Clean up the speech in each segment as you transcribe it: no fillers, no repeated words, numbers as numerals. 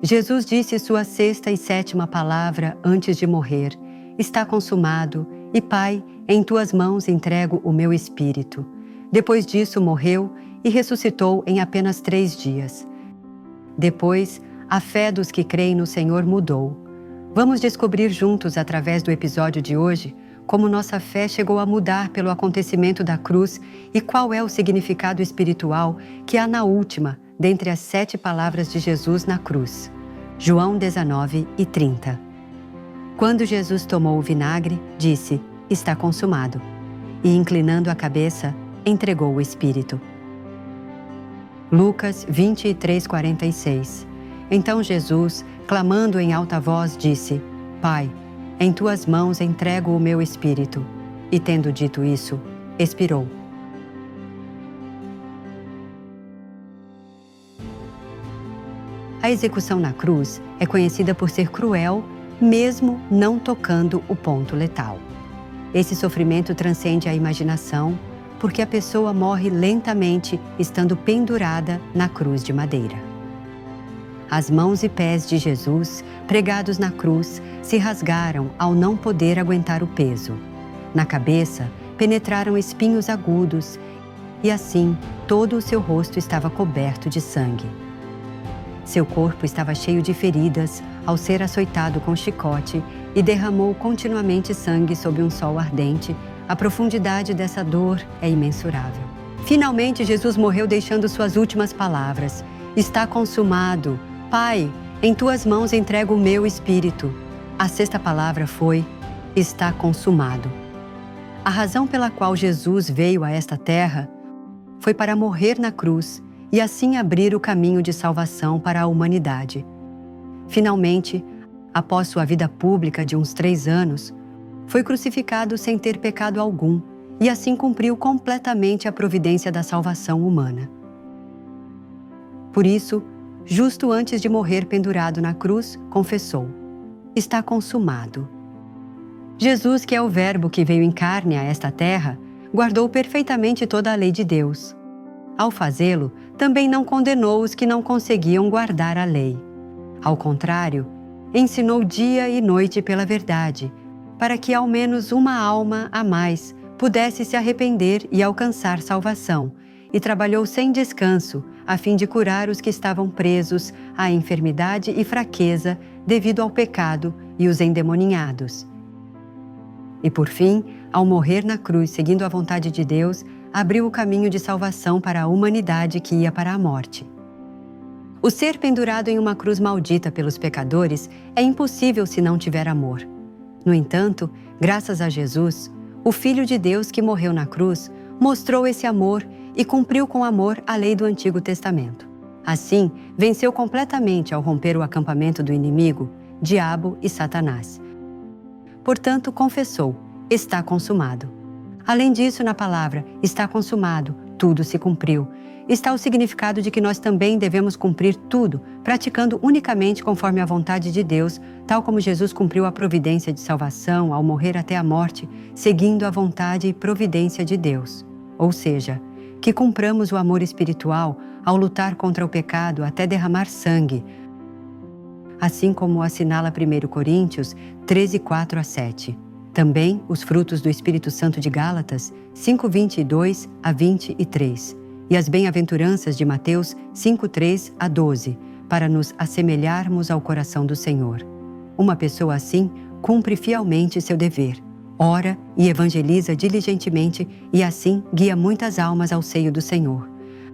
Jesus disse sua sexta e sétima palavra antes de morrer: está consumado, e Pai, em tuas mãos entrego o meu espírito. Depois disso morreu e ressuscitou em apenas 3 dias. Depois, a fé dos que creem no Senhor mudou. Vamos descobrir juntos, através do episódio de hoje, como nossa fé chegou a mudar pelo acontecimento da cruz e qual é o significado espiritual que há na última, dentre as 7 palavras de Jesus na cruz. João 19:30. Quando Jesus tomou o vinagre, disse: está consumado. E, inclinando a cabeça, entregou o Espírito. Lucas 23:46. Então Jesus, clamando em alta voz, disse: Pai, em tuas mãos entrego o meu espírito. E tendo dito isso, expirou. A execução na cruz é conhecida por ser cruel, mesmo não tocando o ponto letal. Esse sofrimento transcende a imaginação, porque a pessoa morre lentamente estando pendurada na cruz de madeira. As mãos e pés de Jesus, pregados na cruz, se rasgaram ao não poder aguentar o peso. Na cabeça, penetraram espinhos agudos e assim todo o seu rosto estava coberto de sangue. Seu corpo estava cheio de feridas ao ser açoitado com chicote e derramou continuamente sangue sob um sol ardente. A profundidade dessa dor é imensurável. Finalmente, Jesus morreu deixando suas últimas palavras: está consumado. Pai, em tuas mãos entrego o meu espírito. A sexta palavra foi: está consumado. A razão pela qual Jesus veio a esta terra foi para morrer na cruz e assim abrir o caminho de salvação para a humanidade. Finalmente, após sua vida pública de uns 3 anos, foi crucificado sem ter pecado algum e assim cumpriu completamente a providência da salvação humana. Por isso, justo antes de morrer pendurado na cruz, confessou: está consumado. Jesus, que é o Verbo que veio em carne a esta terra, guardou perfeitamente toda a lei de Deus. Ao fazê-lo, também não condenou os que não conseguiam guardar a lei. Ao contrário, ensinou dia e noite pela verdade, para que ao menos uma alma a mais pudesse se arrepender e alcançar salvação, e trabalhou sem descanso, a fim de curar os que estavam presos à enfermidade e fraqueza devido ao pecado e os endemoninhados. E por fim, ao morrer na cruz seguindo a vontade de Deus, abriu o caminho de salvação para a humanidade que ia para a morte. O ser pendurado em uma cruz maldita pelos pecadores é impossível se não tiver amor. No entanto, graças a Jesus, o Filho de Deus que morreu na cruz, mostrou esse amor e cumpriu com amor a lei do Antigo Testamento. Assim, venceu completamente ao romper o acampamento do inimigo, diabo e Satanás. Portanto, confessou: está consumado. Além disso, na palavra está consumado, tudo se cumpriu, está o significado de que nós também devemos cumprir tudo, praticando unicamente conforme a vontade de Deus, tal como Jesus cumpriu a providência de salvação ao morrer até a morte, seguindo a vontade e providência de Deus. Ou seja, que cumpramos o amor espiritual ao lutar contra o pecado até derramar sangue, assim como assinala 1 Coríntios 13:4-7. Também os frutos do Espírito Santo de Gálatas 5:22-23 e as bem-aventuranças de Mateus 5:3-12, para nos assemelharmos ao coração do Senhor. Uma pessoa assim cumpre fielmente seu dever, ora e evangeliza diligentemente e assim guia muitas almas ao seio do Senhor.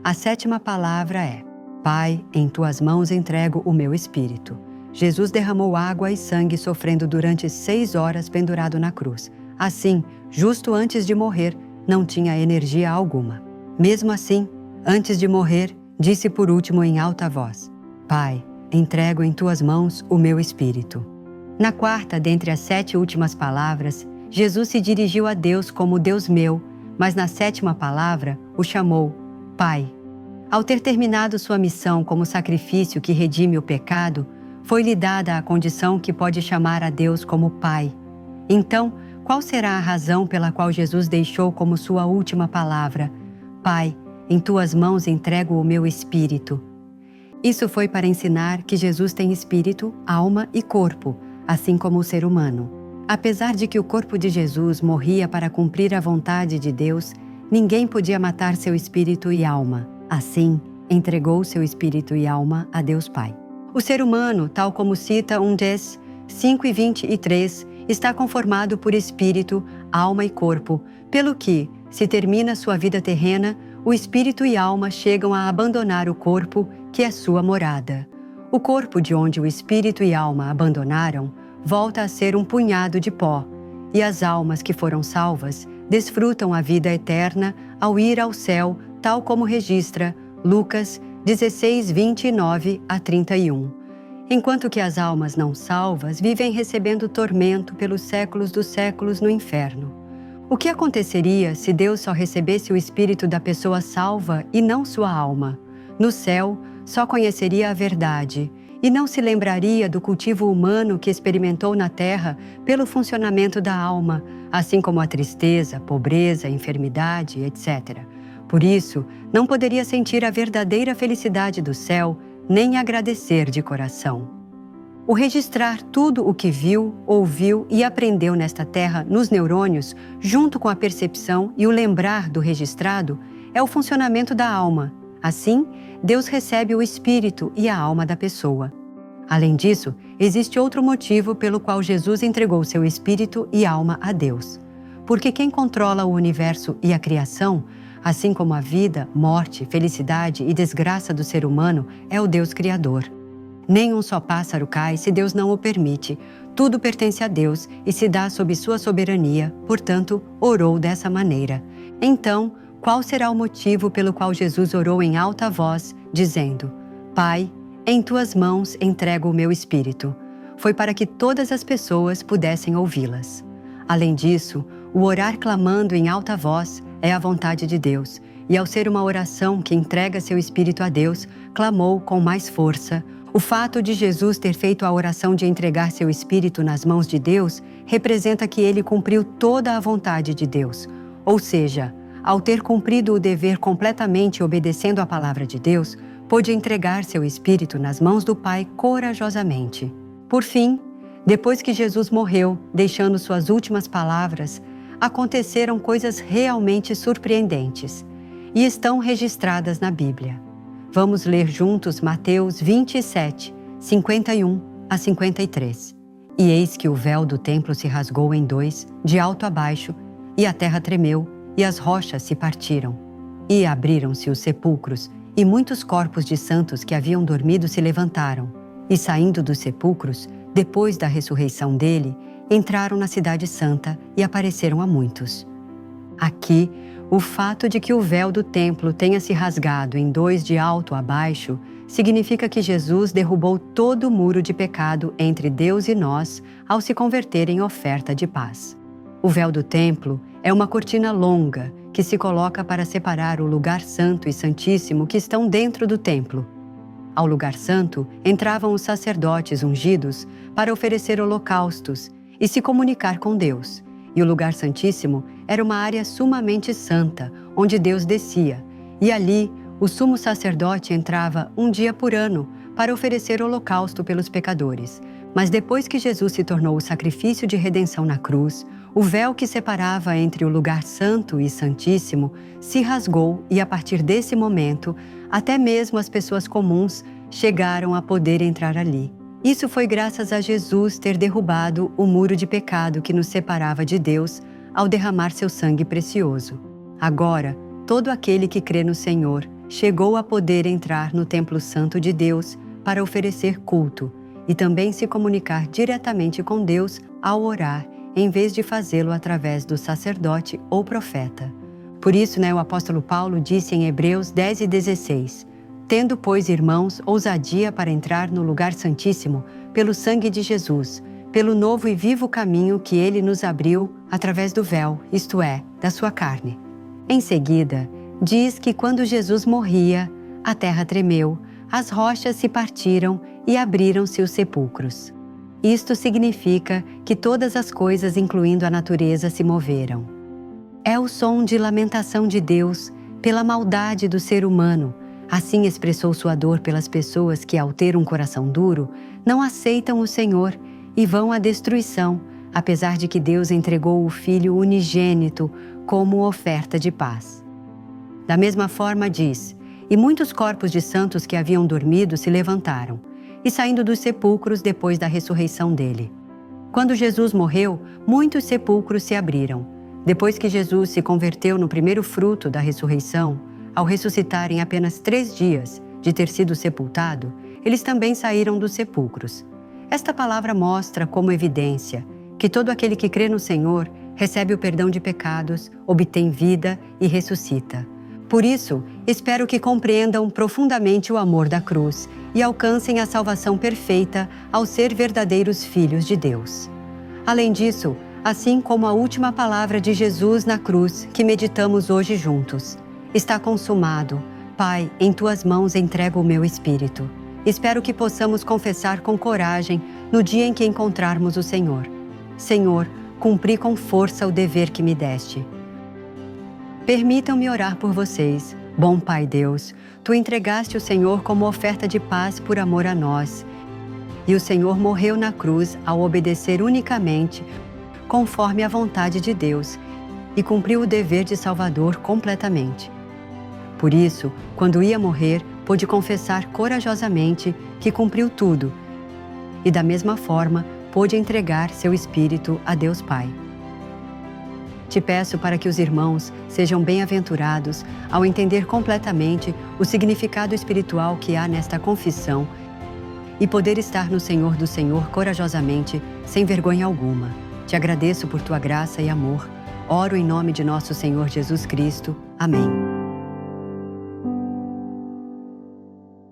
A sétima palavra é: Pai, em tuas mãos entrego o meu espírito. Jesus derramou água e sangue sofrendo durante 6 horas pendurado na cruz. Assim, justo antes de morrer, não tinha energia alguma. Mesmo assim, antes de morrer, disse por último em alta voz: Pai, entrego em tuas mãos o meu espírito. Na quarta dentre as 7 últimas palavras, Jesus se dirigiu a Deus como Deus meu, mas na sétima palavra o chamou Pai. Ao ter terminado sua missão como sacrifício que redime o pecado, foi-lhe dada a condição que pode chamar a Deus como Pai. Então, qual será a razão pela qual Jesus deixou como sua última palavra: Pai, em tuas mãos entrego o meu espírito? Isso foi para ensinar que Jesus tem espírito, alma e corpo, assim como o ser humano. Apesar de que o corpo de Jesus morria para cumprir a vontade de Deus, ninguém podia matar seu espírito e alma. Assim, entregou seu espírito e alma a Deus Pai. O ser humano, tal como cita 1 Ds 5:23, está conformado por espírito, alma e corpo, pelo que, se termina sua vida terrena, o espírito e alma chegam a abandonar o corpo, que é sua morada. O corpo de onde o espírito e alma abandonaram volta a ser um punhado de pó, e as almas que foram salvas desfrutam a vida eterna ao ir ao céu, tal como registra Lucas 16:29-31. Enquanto que as almas não salvas vivem recebendo tormento pelos séculos dos séculos no inferno. O que aconteceria se Deus só recebesse o espírito da pessoa salva e não sua alma? No céu, só conheceria a verdade e não se lembraria do cultivo humano que experimentou na terra pelo funcionamento da alma, assim como a tristeza, pobreza, enfermidade, etc. Por isso, não poderia sentir a verdadeira felicidade do céu, nem agradecer de coração. O registrar tudo o que viu, ouviu e aprendeu nesta terra nos neurônios, junto com a percepção e o lembrar do registrado, é o funcionamento da alma. Assim, Deus recebe o espírito e a alma da pessoa. Além disso, existe outro motivo pelo qual Jesus entregou seu espírito e alma a Deus. Porque quem controla o universo e a criação, assim como a vida, morte, felicidade e desgraça do ser humano, é o Deus Criador. Nem um só pássaro cai se Deus não o permite. Tudo pertence a Deus e se dá sob sua soberania, portanto, orou dessa maneira. Então, qual será o motivo pelo qual Jesus orou em alta voz, dizendo: Pai, em tuas mãos entrego o meu espírito? Foi para que todas as pessoas pudessem ouvi-las. Além disso, o orar clamando em alta voz é a vontade de Deus, e ao ser uma oração que entrega seu espírito a Deus, clamou com mais força. O fato de Jesus ter feito a oração de entregar seu espírito nas mãos de Deus representa que ele cumpriu toda a vontade de Deus. Ou seja, ao ter cumprido o dever completamente obedecendo à palavra de Deus, pôde entregar seu espírito nas mãos do Pai corajosamente. Por fim, depois que Jesus morreu, deixando suas últimas palavras, aconteceram coisas realmente surpreendentes e estão registradas na Bíblia. Vamos ler juntos Mateus 27, 51-53. E eis que o véu do templo se rasgou em dois, de alto a baixo, e a terra tremeu, e as rochas se partiram. E abriram-se os sepulcros, e muitos corpos de santos que haviam dormido se levantaram. E saindo dos sepulcros, depois da ressurreição dele, entraram na cidade santa e apareceram a muitos. Aqui, o fato de que o véu do templo tenha se rasgado em dois de alto a baixo significa que Jesus derrubou todo o muro de pecado entre Deus e nós ao se converter em oferta de paz. O véu do templo é uma cortina longa que se coloca para separar o lugar santo e santíssimo que estão dentro do templo. Ao lugar santo entravam os sacerdotes ungidos para oferecer holocaustos e se comunicar com Deus. E o lugar santíssimo era uma área sumamente santa, onde Deus descia. E ali, o sumo sacerdote entrava um dia por ano para oferecer holocausto pelos pecadores. Mas depois que Jesus se tornou o sacrifício de redenção na cruz, o véu que separava entre o lugar santo e santíssimo se rasgou e, a partir desse momento, até mesmo as pessoas comuns chegaram a poder entrar ali. Isso foi graças a Jesus ter derrubado o muro de pecado que nos separava de Deus ao derramar seu sangue precioso. Agora, todo aquele que crê no Senhor chegou a poder entrar no templo santo de Deus para oferecer culto e também se comunicar diretamente com Deus ao orar, em vez de fazê-lo através do sacerdote ou profeta. Por isso, o apóstolo Paulo disse em Hebreus 10:16, tendo, pois, irmãos, ousadia para entrar no lugar santíssimo pelo sangue de Jesus, pelo novo e vivo caminho que ele nos abriu através do véu, isto é, da sua carne. Em seguida, diz que quando Jesus morria, a terra tremeu, as rochas se partiram e abriram-se os sepulcros. Isto significa que todas as coisas, incluindo a natureza, se moveram. É o som de lamentação de Deus pela maldade do ser humano, Assim expressou sua dor pelas pessoas que, ao ter um coração duro, não aceitam o Senhor e vão à destruição, apesar de que Deus entregou o Filho unigênito como oferta de paz. Da mesma forma diz: e muitos corpos de santos que haviam dormido se levantaram, e saindo dos sepulcros depois da ressurreição dele. Quando Jesus morreu, muitos sepulcros se abriram. Depois que Jesus se converteu no primeiro fruto da ressurreição, ao ressuscitar em apenas 3 dias de ter sido sepultado, eles também saíram dos sepulcros. Esta palavra mostra como evidência que todo aquele que crê no Senhor recebe o perdão de pecados, obtém vida e ressuscita. Por isso, espero que compreendam profundamente o amor da cruz e alcancem a salvação perfeita ao ser verdadeiros filhos de Deus. Além disso, assim como a última palavra de Jesus na cruz, que meditamos hoje juntos: está consumado. Pai, em tuas mãos entrego o meu espírito. Espero que possamos confessar com coragem no dia em que encontrarmos o Senhor. Senhor, cumpri com força o dever que me deste. Permitam-me orar por vocês. Bom Pai Deus, Tu entregaste o Senhor como oferta de paz por amor a nós. E o Senhor morreu na cruz ao obedecer unicamente conforme a vontade de Deus e cumpriu o dever de Salvador completamente. Por isso, quando ia morrer, pôde confessar corajosamente que cumpriu tudo e, da mesma forma, pôde entregar seu espírito a Deus Pai. Te peço para que os irmãos sejam bem-aventurados ao entender completamente o significado espiritual que há nesta confissão e poder estar no Senhor do Senhor corajosamente, sem vergonha alguma. Te agradeço por tua graça e amor. Oro em nome de nosso Senhor Jesus Cristo. Amém.